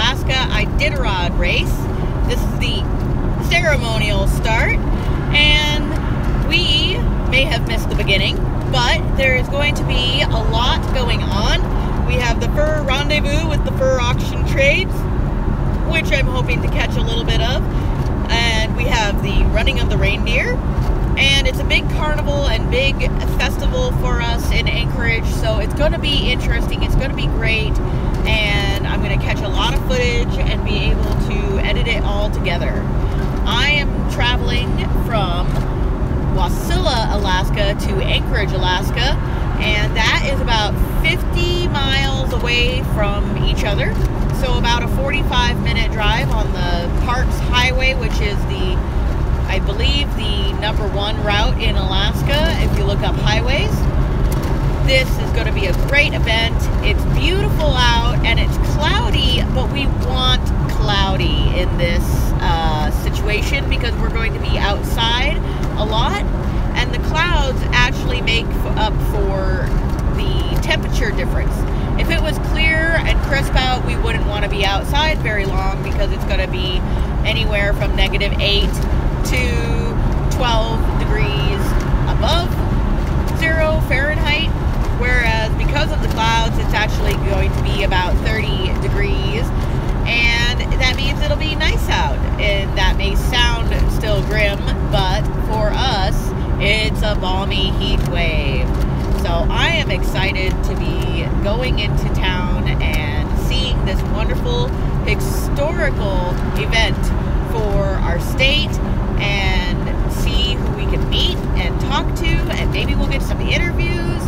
Alaska Iditarod race. This is the ceremonial start, and we may have missed the beginning, but there is going to be a lot going on. We have the fur rendezvous with the fur auction trades, which I'm hoping to catch a little bit of, and we have the running of the reindeer, and it's a big carnival and big festival for us in Anchorage, so it's going to be interesting, it's going to be great, and I'm going to catch a lot of footage and be able to edit it all together. I am traveling from Wasilla, Alaska to Anchorage, Alaska, and that is about 50 miles away from each other. So about a 45-minute drive on the Parks Highway, which is the, I believe, the #1 route in Alaska if you look up highways. This is going to be a great event. It's beautiful out and it's cloudy, but we want cloudy in this situation because we're going to be outside a lot, and the clouds actually make up for the temperature difference. If it was clear and crisp out, we wouldn't want to be outside very long because it's going to be anywhere from -8 to 12 degrees above 0 Fahrenheit, whereas because of the clouds, it's actually going to be about 30 degrees, and that means it'll be nice out. And that may sound still grim, but for us, it's a balmy heat wave. So I am excited to be going into town and seeing this wonderful historical event for our state, and see who we can meet and talk to, and maybe we'll get some interviews.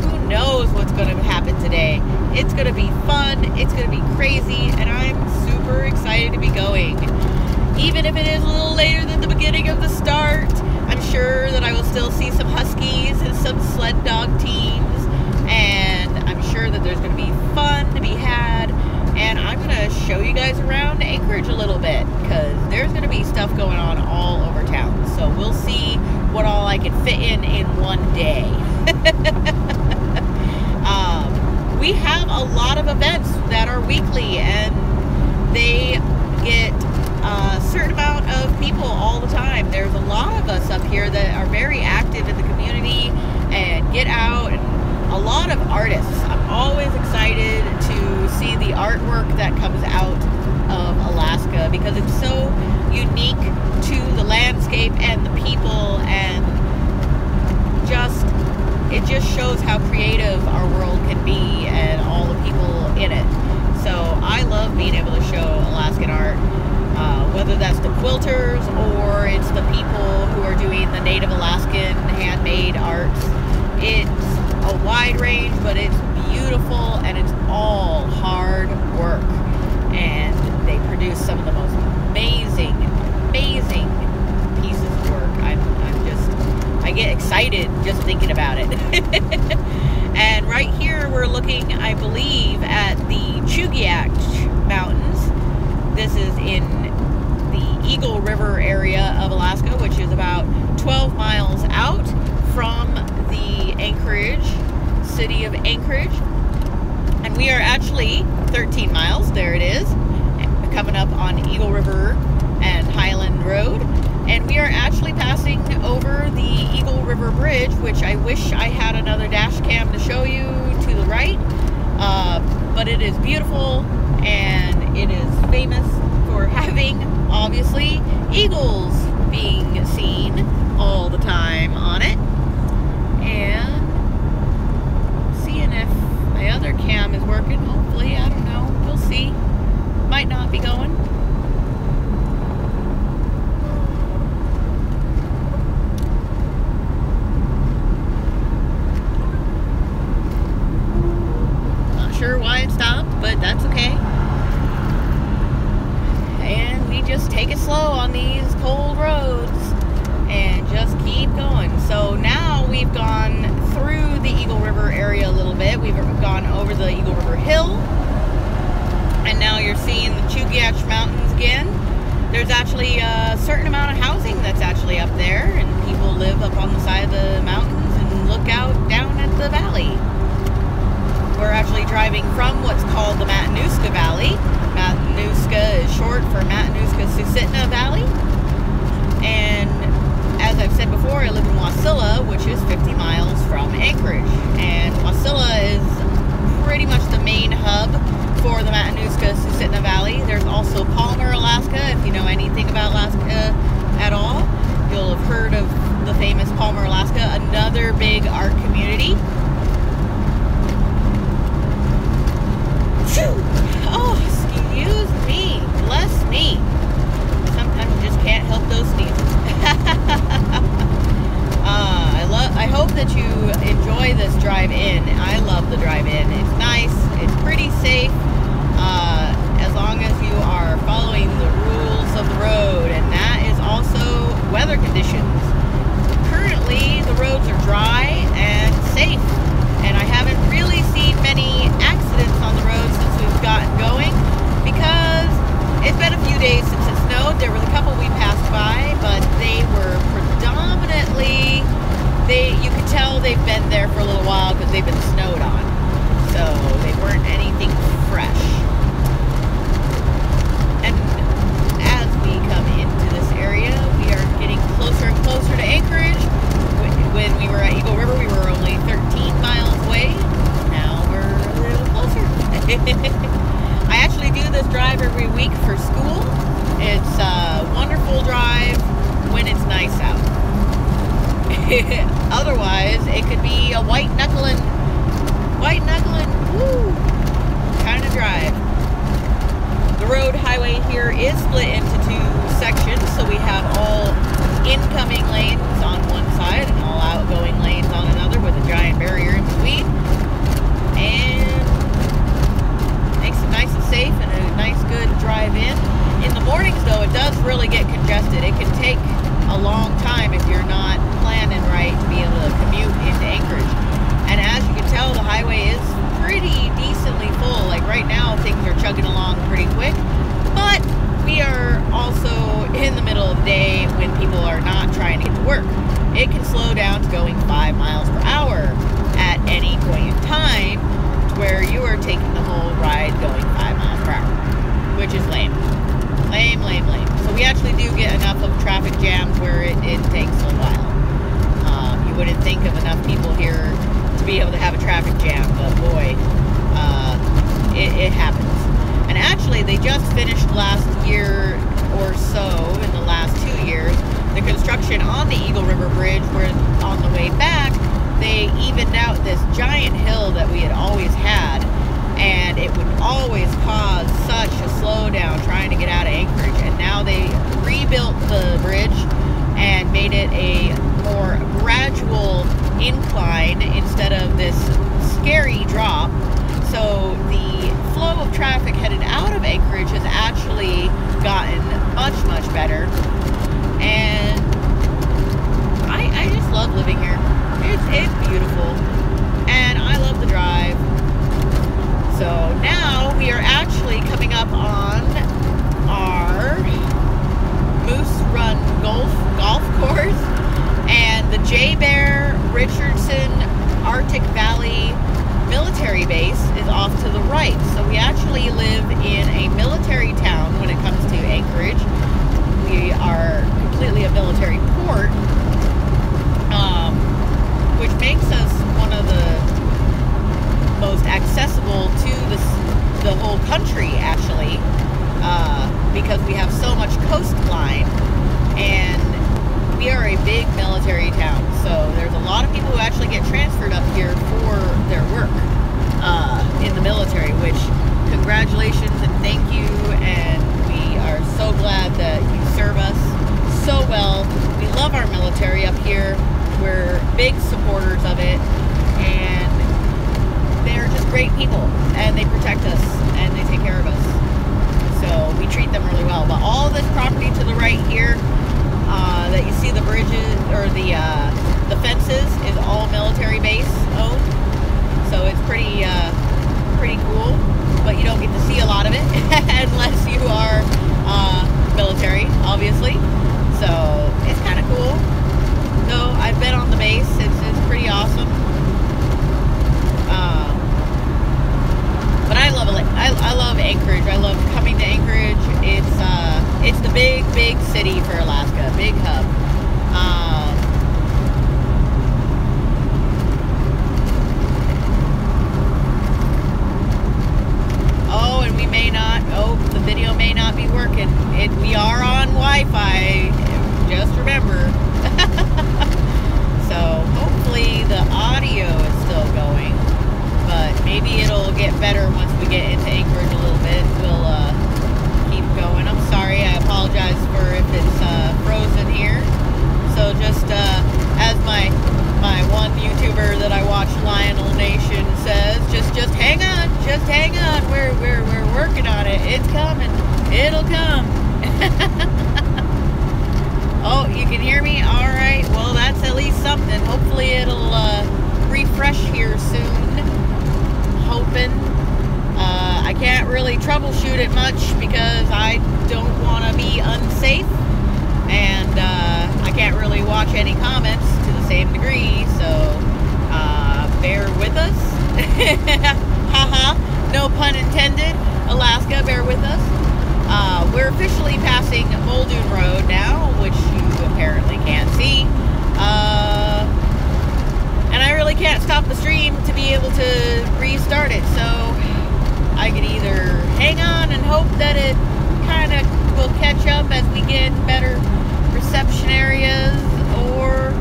Who knows what's going to happen today? It's going to be fun, it's going to be crazy, and I'm super excited to be going. Even if it is a little later than the beginning of the start, I'm sure that I will still see some huskies and some sled dog teams, and I'm sure that there's going to be fun to be had, and I'm going to show you guys around Anchorage a little bit, because there's going to be stuff going on all over town, so we'll see what all I can fit in one day. We have a lot of events that are weekly, and they get a certain amount of people all the time. There's a lot of us up here that are very active in the community and get out, and a lot of artists. I'm always excited to see the artwork that comes out of Alaska because it's so unique to the landscape and the people, and it just shows how creative our world can be and all the people in it. So I love being able to show Alaskan art, whether that's the quilters or it's the people who are doing the Native Alaskan handmade arts. It's a wide range, but it's beautiful, and it's all hard work, and they produce some of the most amazing pieces of work. I get excited just thinking about it. And right here we're looking, I believe, at the Chugach Mountains. This is in the Eagle River area of Alaska, which is about 12 miles out from the Anchorage, city of Anchorage. And we are actually 13 miles, there it is, coming up on Eagle River and Highland Road. And we are actually passing over the Eagle River Bridge, which I wish I had another dash cam to show you to the right. But it is beautiful, and it is famous for having, obviously, eagles being seen all the time on it. And seeing if my other cam is working, hopefully, I don't know, we'll see. Might not be going. Sure why it stopped, but that's okay. And we just take it slow on these cold roads and just keep going. So now we've gone through the Eagle River area a little bit. We've gone over the Eagle River Hill, and now you're seeing the Chugach Mountains again. There's actually a certain amount of housing that's actually up there, and people live up on the side of the mountains and look out down at the valley. We're actually driving from what's called the Matanuska Valley. Matanuska short for Matanuska-Susitna Valley. And as I've said before, I live in Wasilla, which is 50 miles from Anchorage. And Wasilla is pretty much the main hub for the Matanuska-Susitna Valley. There's also Palmer, Alaska. If you know anything about Alaska at all, you'll have heard of the famous Palmer, Alaska, another big art community. Phew! Oh, excuse me. Bless me. Sometimes you just can't help those sneezes. I hope that you enjoy this drive-in. I love the drive-in. It's nice. It's pretty safe. As long as you are following the rules of the road, and that is also weather conditions. Currently, the roads are dry and safe, and I haven't really seen many accidents on the road since we've gotten going, because it's been a few days since it snowed. There was a couple we passed by, but they were predominantly, you could tell they've been there for a little while because they've been snowed on, so they weren't anything fresh. And as we come into this area, we are getting closer and closer to Anchorage. When we were at Eagle River, we were only 13 miles away. Now we're a little closer. I actually do this drive every week for school. It's a wonderful drive when it's nice out. Otherwise, it could be a white knuckling, woo, kind of drive. The road highway here is split into two sections, so we have all incoming lanes on one side and all outgoing lanes on another, with a giant barrier in between. And makes it nice and safe and a nice, good drive in. In the mornings, though, it does really get congested. It can take a long time if you're not planning right to be able to commute into Anchorage. And as you can tell, the highway is pretty decently full. Like right now, things are chugging along pretty quick, but we are also in the middle of the day when people are not trying to get to work. It can slow down to going 5 miles per hour at any point in time, to where you are taking the whole ride going 5 miles per hour, which is lame. Lame, lame, lame. So we actually do get enough of traffic jams where it takes a while. You wouldn't think of enough people here to be able to have a traffic jam, but boy, it happens. And actually, they just finished last year or so, in the last 2 years, the construction on the Eagle River Bridge, where on the way back, they evened out this giant hill that we had always had, and it would always cause such a slowdown trying to get out of Anchorage. And now they rebuilt the bridge and made it a more gradual incline instead of this scary drop. So the flow of traffic headed out of Anchorage has actually gotten much, much better. And I just love living here. It's beautiful. And I love the drive. So now we are actually coming up on our Moose Run golf course, and the J. Bear Richardson Arctic Valley military base is off to the right. So we actually live in a military town when it comes to Anchorage. We are completely a military port, which makes us one of the most accessible to the whole country, actually, because we have so much coastline, and we are a big military town. So there's a lot of people who actually get transferred up here for their work in the military, which congratulations and thank you, and we are so glad that you serve us so well. We love our military up here. We're big supporters of it, and they're just great people, and they protect us and they take care of us, so we treat them really well. But all this property to the right here, that you see the bridges or the fences, is all military base owned, so it's pretty cool. But you don't get to see a lot of it unless you are military, obviously. So it's kind of cool. So I've been on the base. It's pretty awesome. But I love it. I love Anchorage. I love coming to Anchorage. It's as my one YouTuber that I watch, Lionel Nation, says, just hang on, we're working on it. It's coming, it'll come. Oh, you can hear me? All right, well, that's at least something. Hopefully it'll refresh here soon. Hoping. I can't really troubleshoot it much because I don't want to be unsafe, and I can't really watch any comments to the same degree, so bear with us. Haha, no pun intended. Alaska, bear with us. We're officially passing Muldoon Road now, which you apparently can't see. And I really can't stop the stream to be able to restart it, so I could either hang on and hope that it kind of will catch up as we get in better reception areas, or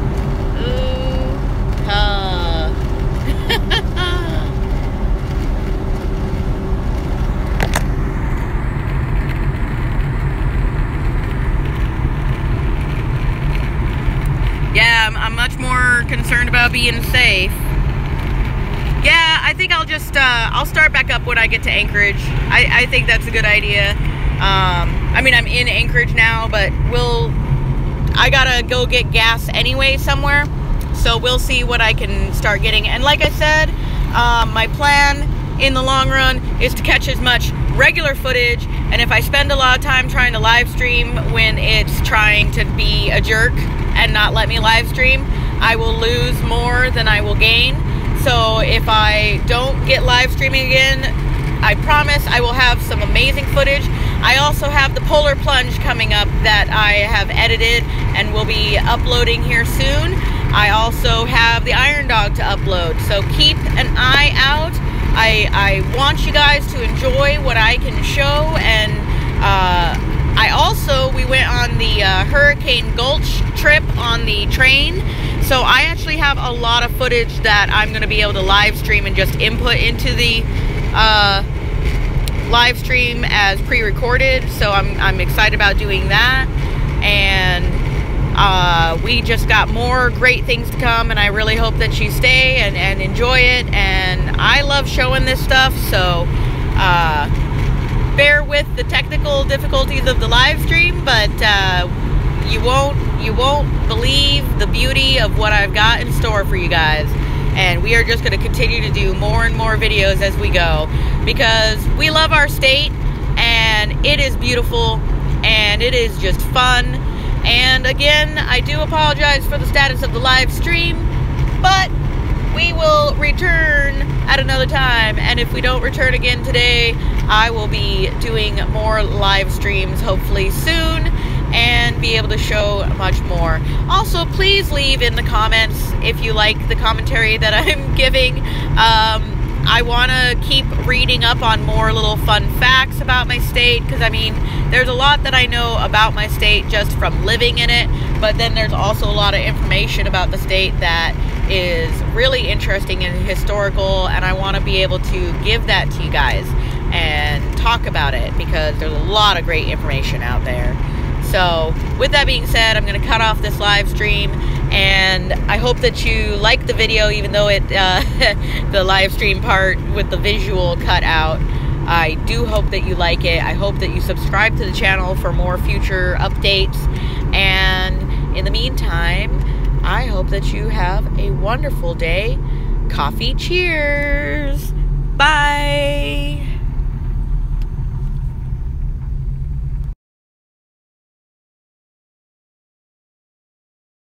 yeah, I'm much more concerned about being safe. Yeah, I think I'll just, I'll start back up when I get to Anchorage. I think that's a good idea. I mean, I'm in Anchorage now, but I gotta go get gas anyway somewhere. So we'll see what I can start getting. And like I said, my plan in the long run is to catch as much regular footage. And if I spend a lot of time trying to live stream when it's trying to be a jerk and not let me live stream, I will lose more than I will gain. So if I don't get live streaming again, I promise I will have some amazing footage. I also have the polar plunge coming up that I have edited and will be uploading here soon. I also have the Iron Dog to upload, so keep an eye out. I want you guys to enjoy what I can show, and we went on the Hurricane Gulch trip on the train. So I actually have a lot of footage that I'm going to be able to live stream and just input into the live stream as pre-recorded. So I'm excited about doing that. And we just got more great things to come, and I really hope that you stay and enjoy it. And I love showing this stuff, so bear with the technical difficulties of the live stream, but you won't believe the beauty of what I've got in store for you guys. And we are just going to continue to do more and more videos as we go, because we love our state, and it is beautiful, and it is just fun. And again, I do apologize for the status of the live stream, but we will return at another time. And if we don't return again today, I will be doing more live streams hopefully soon, and be able to show much more. Also, please leave in the comments if you like the commentary that I'm giving. I want to keep reading up on more little fun facts about my state, because I mean, there's a lot that I know about my state just from living in it, but then there's also a lot of information about the state that is really interesting and historical, and I want to be able to give that to you guys and talk about it, because there's a lot of great information out there. So with that being said, I'm going to cut off this live stream, and I hope that you like the video, even though it the live stream part with the visual cut out. I do hope that you like it. I hope that you subscribe to the channel for more future updates, and in the meantime, I hope that you have a wonderful day. Coffee cheers! Bye!